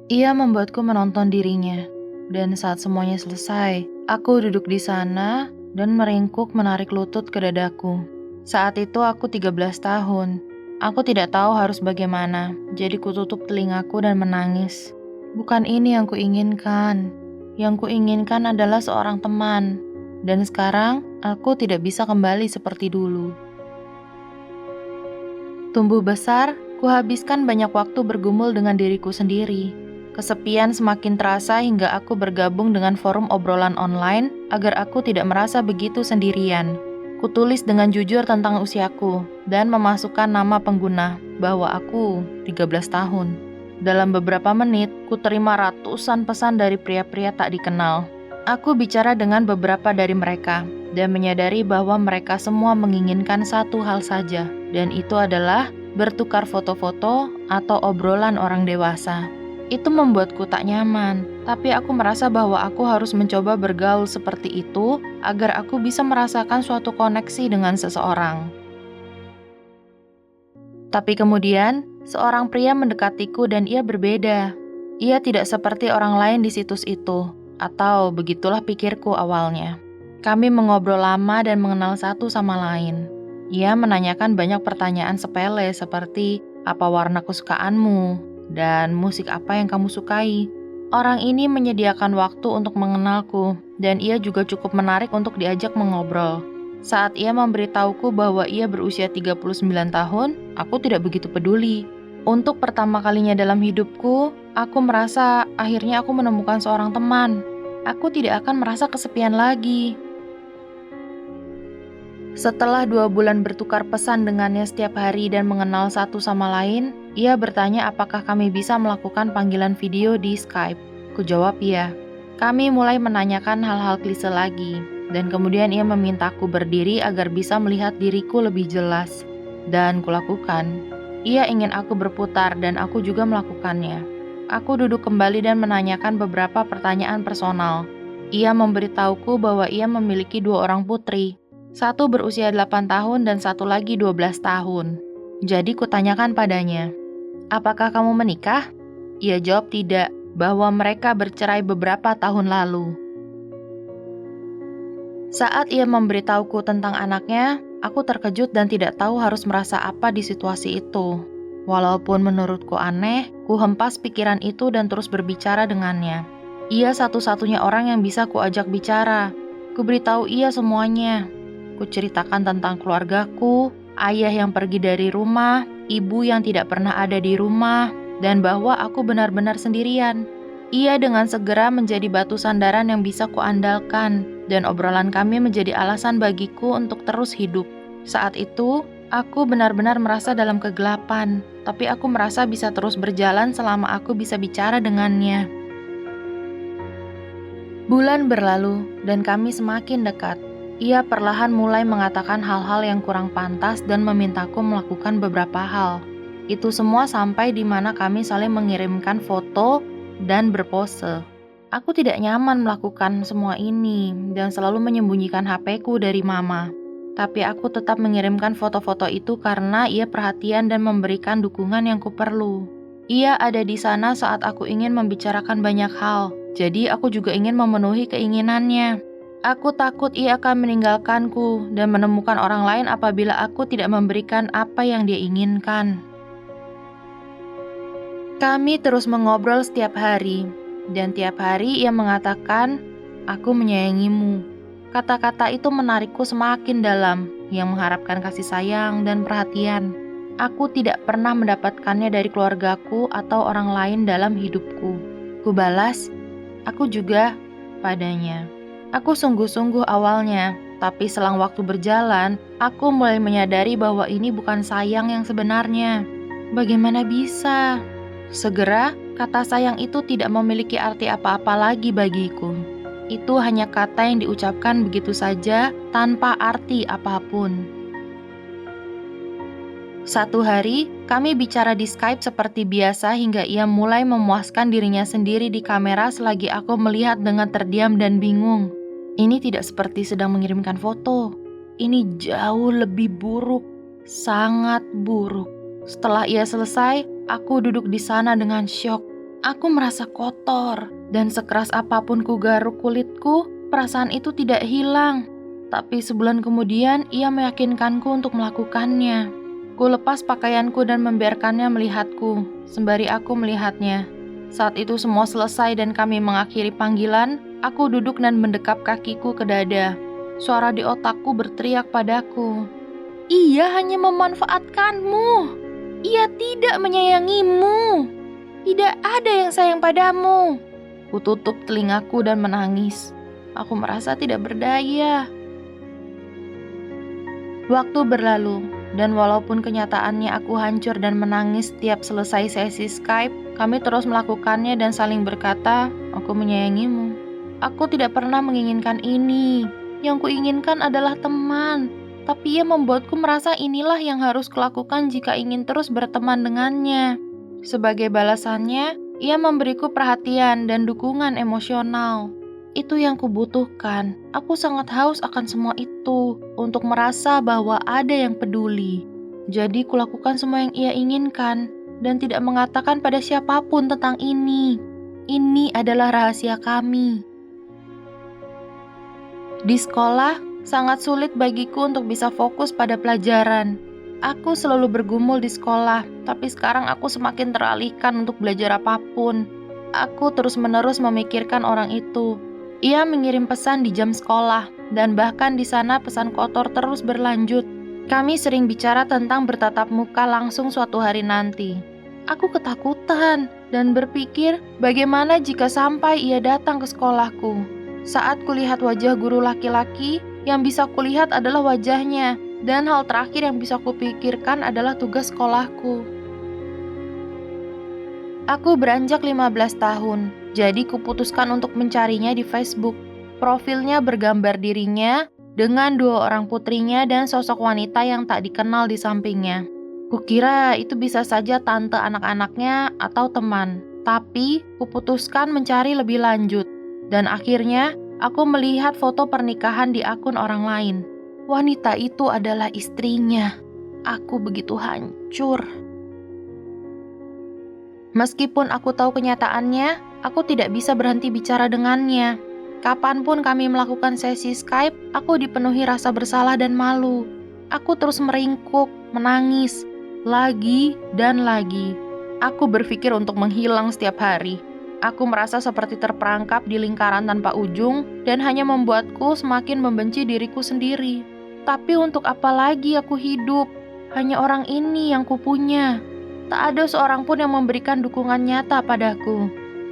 Ia membuatku menonton dirinya, dan saat semuanya selesai, aku duduk di sana dan meringkuk menarik lutut ke dadaku. Saat itu aku 13 tahun. Aku tidak tahu harus bagaimana, jadi kututup telingaku dan menangis. Bukan ini yang kuinginkan. Yang kuinginkan adalah seorang teman. Dan sekarang, aku tidak bisa kembali seperti dulu. Tumbuh besar, kuhabiskan banyak waktu bergumul dengan diriku sendiri. Kesepian semakin terasa hingga aku bergabung dengan forum obrolan online agar aku tidak merasa begitu sendirian. Kutulis dengan jujur tentang usiaku dan memasukkan nama pengguna bahwa aku 13 tahun. Dalam beberapa menit, ku terima ratusan pesan dari pria-pria tak dikenal. Aku bicara dengan beberapa dari mereka dan menyadari bahwa mereka semua menginginkan satu hal saja, dan itu adalah bertukar foto-foto atau obrolan orang dewasa. Itu membuatku tak nyaman, tapi aku merasa bahwa aku harus mencoba bergaul seperti itu agar aku bisa merasakan suatu koneksi dengan seseorang. Tapi kemudian, seorang pria mendekatiku dan ia berbeda. Ia tidak seperti orang lain di situs itu, atau begitulah pikirku awalnya. Kami mengobrol lama dan mengenal satu sama lain. Ia menanyakan banyak pertanyaan sepele seperti, apa warna kesukaanmu? Dan musik apa yang kamu sukai? Orang ini menyediakan waktu untuk mengenalku, dan ia juga cukup menarik untuk diajak mengobrol. Saat ia memberitahuku bahwa ia berusia 39 tahun, aku tidak begitu peduli. Untuk pertama kalinya dalam hidupku, aku merasa akhirnya aku menemukan seorang teman. Aku tidak akan merasa kesepian lagi. Setelah 2 bulan bertukar pesan dengannya setiap hari dan mengenal satu sama lain, ia bertanya apakah kami bisa melakukan panggilan video di Skype. Kujawab iya. Kami mulai menanyakan hal-hal klise lagi, dan kemudian ia memintaku berdiri agar bisa melihat diriku lebih jelas. Dan kulakukan. Ia ingin aku berputar dan aku juga melakukannya. Aku duduk kembali dan menanyakan beberapa pertanyaan personal. Ia memberitahuku bahwa ia memiliki 2 orang putri. Satu berusia 8 tahun dan satu lagi 12 tahun. Jadi kutanyakan padanya, apakah kamu menikah? Ia jawab tidak, bahwa mereka bercerai beberapa tahun lalu. Saat ia memberitahuku tentang anaknya, aku terkejut dan tidak tahu harus merasa apa di situasi itu. Walaupun menurutku aneh, ku hempas pikiran itu dan terus berbicara dengannya. Ia satu-satunya orang yang bisa kuajak bicara. Ku beritahu ia semuanya. Kuceritakan tentang keluargaku, ayah yang pergi dari rumah, ibu yang tidak pernah ada di rumah, dan bahwa aku benar-benar sendirian. Ia dengan segera menjadi batu sandaran yang bisa kuandalkan, dan obrolan kami menjadi alasan bagiku untuk terus hidup. Saat itu, aku benar-benar merasa dalam kegelapan, tapi aku merasa bisa terus berjalan selama aku bisa bicara dengannya. Bulan berlalu, dan kami semakin dekat. Ia perlahan mulai mengatakan hal-hal yang kurang pantas dan memintaku melakukan beberapa hal. Itu semua sampai di mana kami saling mengirimkan foto dan berpose. Aku tidak nyaman melakukan semua ini dan selalu menyembunyikan HP-ku dari mama. Tapi aku tetap mengirimkan foto-foto itu karena ia perhatian dan memberikan dukungan yang kuperlu. Ia ada di sana saat aku ingin membicarakan banyak hal, jadi aku juga ingin memenuhi keinginannya. Aku takut ia akan meninggalkanku dan menemukan orang lain apabila aku tidak memberikan apa yang dia inginkan. Kami terus mengobrol setiap hari, dan tiap hari ia mengatakan, "Aku menyayangimu." Kata-kata itu menarikku semakin dalam, yang mengharapkan kasih sayang dan perhatian. Aku tidak pernah mendapatkannya dari keluargaku atau orang lain dalam hidupku. Ku balas, "Aku juga," padanya. Aku sungguh-sungguh awalnya, tapi selang waktu berjalan, aku mulai menyadari bahwa ini bukan sayang yang sebenarnya. Bagaimana bisa? Segera, kata sayang itu tidak memiliki arti apa-apa lagi bagiku. Itu hanya kata yang diucapkan begitu saja, tanpa arti apapun. Satu hari, kami bicara di Skype seperti biasa hingga ia mulai memuaskan dirinya sendiri di kamera selagi aku melihat dengan terdiam dan bingung. Ini tidak seperti sedang mengirimkan foto. Ini jauh lebih buruk, sangat buruk. Setelah ia selesai, aku duduk di sana dengan syok. Aku merasa kotor, dan sekeras apapun ku garuk kulitku, perasaan itu tidak hilang. Tapi sebulan kemudian, ia meyakinkanku untuk melakukannya. Ku lepas pakaianku dan membiarkannya melihatku, sembari aku melihatnya. Saat itu semua selesai dan kami mengakhiri panggilan, aku duduk dan mendekap kakiku ke dada. Suara di otakku berteriak padaku, "Ia hanya memanfaatkanmu. Ia tidak menyayangimu. Tidak ada yang sayang padamu." Ku tutup telingaku dan menangis. Aku merasa tidak berdaya. Waktu berlalu, dan walaupun kenyataannya aku hancur dan menangis setiap selesai sesi Skype, kami terus melakukannya dan saling berkata, "Aku menyayangimu." Aku tidak pernah menginginkan ini. Yang kuinginkan adalah teman. Tapi ia membuatku merasa inilah yang harus kulakukan jika ingin terus berteman dengannya. Sebagai balasannya, ia memberiku perhatian dan dukungan emosional. Itu yang kubutuhkan. Aku sangat haus akan semua itu, untuk merasa bahwa ada yang peduli. Jadi kulakukan semua yang ia inginkan, dan tidak mengatakan pada siapapun tentang ini. Ini adalah rahasia kami. Di sekolah, sangat sulit bagiku untuk bisa fokus pada pelajaran. Aku selalu bergumul di sekolah, tapi sekarang aku semakin teralihkan untuk belajar apapun. Aku terus-menerus memikirkan orang itu. Ia mengirim pesan di jam sekolah, dan bahkan di sana pesan kotor terus berlanjut. Kami sering bicara tentang bertatap muka langsung suatu hari nanti. Aku ketakutan dan berpikir bagaimana jika sampai ia datang ke sekolahku. Saat kulihat wajah guru laki-laki, yang bisa kulihat adalah wajahnya, dan hal terakhir yang bisa kupikirkan adalah tugas sekolahku. Aku beranjak 15 tahun, jadi kuputuskan untuk mencarinya di Facebook. Profilnya bergambar dirinya dengan 2 orang putrinya dan sosok wanita yang tak dikenal di sampingnya. Kukira itu bisa saja tante anak-anaknya atau teman, tapi kuputuskan mencari lebih lanjut. Dan akhirnya, aku melihat foto pernikahan di akun orang lain. Wanita itu adalah istrinya. Aku begitu hancur. Meskipun aku tahu kenyataannya, aku tidak bisa berhenti bicara dengannya. Kapanpun kami melakukan sesi Skype, aku dipenuhi rasa bersalah dan malu. Aku terus meringkuk, menangis, lagi dan lagi. Aku berpikir untuk menghilang setiap hari. Aku merasa seperti terperangkap di lingkaran tanpa ujung dan hanya membuatku semakin membenci diriku sendiri. Tapi untuk apa lagi aku hidup? Hanya orang ini yang kupunya. Tak ada seorang pun yang memberikan dukungan nyata padaku.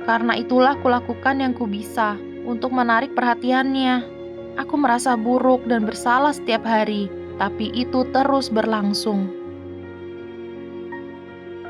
Karena itulah kulakukan yang kubisa untuk menarik perhatiannya. Aku merasa buruk dan bersalah setiap hari, tapi itu terus berlangsung.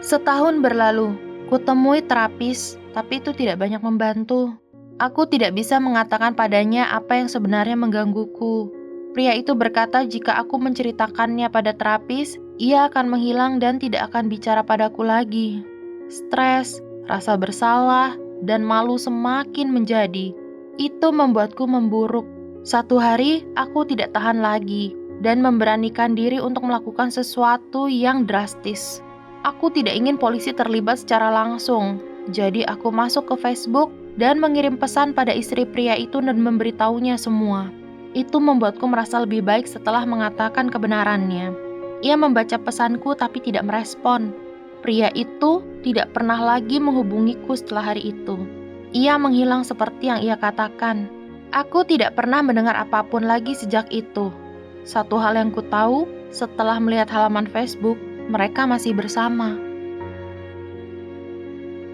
Setahun berlalu, kutemui terapis, tapi itu tidak banyak membantu. Aku tidak bisa mengatakan padanya apa yang sebenarnya menggangguku. Pria itu berkata jika aku menceritakannya pada terapis, ia akan menghilang dan tidak akan bicara padaku lagi. Stres, rasa bersalah, dan malu semakin menjadi. Itu membuatku memburuk. Satu hari, aku tidak tahan lagi dan memberanikan diri untuk melakukan sesuatu yang drastis. Aku tidak ingin polisi terlibat secara langsung, jadi aku masuk ke Facebook dan mengirim pesan pada istri pria itu dan memberitahunya semua. Itu membuatku merasa lebih baik setelah mengatakan kebenarannya. Ia membaca pesanku tapi tidak merespon. Pria itu tidak pernah lagi menghubungiku setelah hari itu. Ia menghilang seperti yang ia katakan. Aku tidak pernah mendengar apapun lagi sejak itu. Satu hal yang ku tahu, setelah melihat halaman Facebook, mereka masih bersama.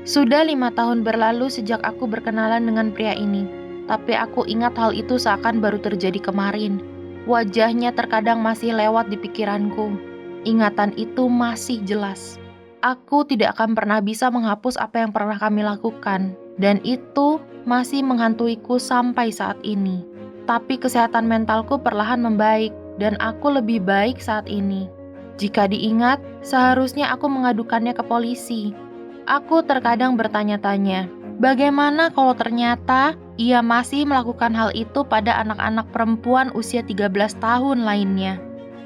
Sudah 5 tahun berlalu sejak aku berkenalan dengan pria ini. Tapi aku ingat hal itu seakan baru terjadi kemarin. Wajahnya terkadang masih lewat di pikiranku. Ingatan itu masih jelas. Aku tidak akan pernah bisa menghapus apa yang pernah kami lakukan. Dan itu masih menghantuiku sampai saat ini. Tapi kesehatan mentalku perlahan membaik. Dan aku lebih baik saat ini. Jika diingat, seharusnya aku mengadukannya ke polisi. Aku terkadang bertanya-tanya, bagaimana kalau ternyata ia masih melakukan hal itu pada anak-anak perempuan usia 13 tahun lainnya?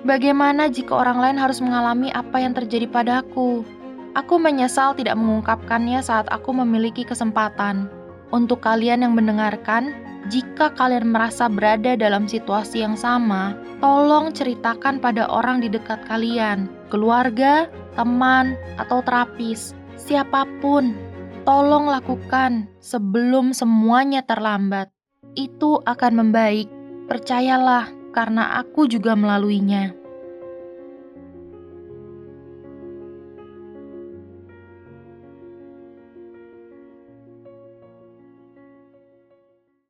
Bagaimana jika orang lain harus mengalami apa yang terjadi padaku? Aku menyesal tidak mengungkapkannya saat aku memiliki kesempatan. Untuk kalian yang mendengarkan, jika kalian merasa berada dalam situasi yang sama, tolong ceritakan pada orang di dekat kalian, keluarga, teman, atau terapis, siapapun. Tolong lakukan sebelum semuanya terlambat. Itu akan membaik. Percayalah, karena aku juga melaluinya.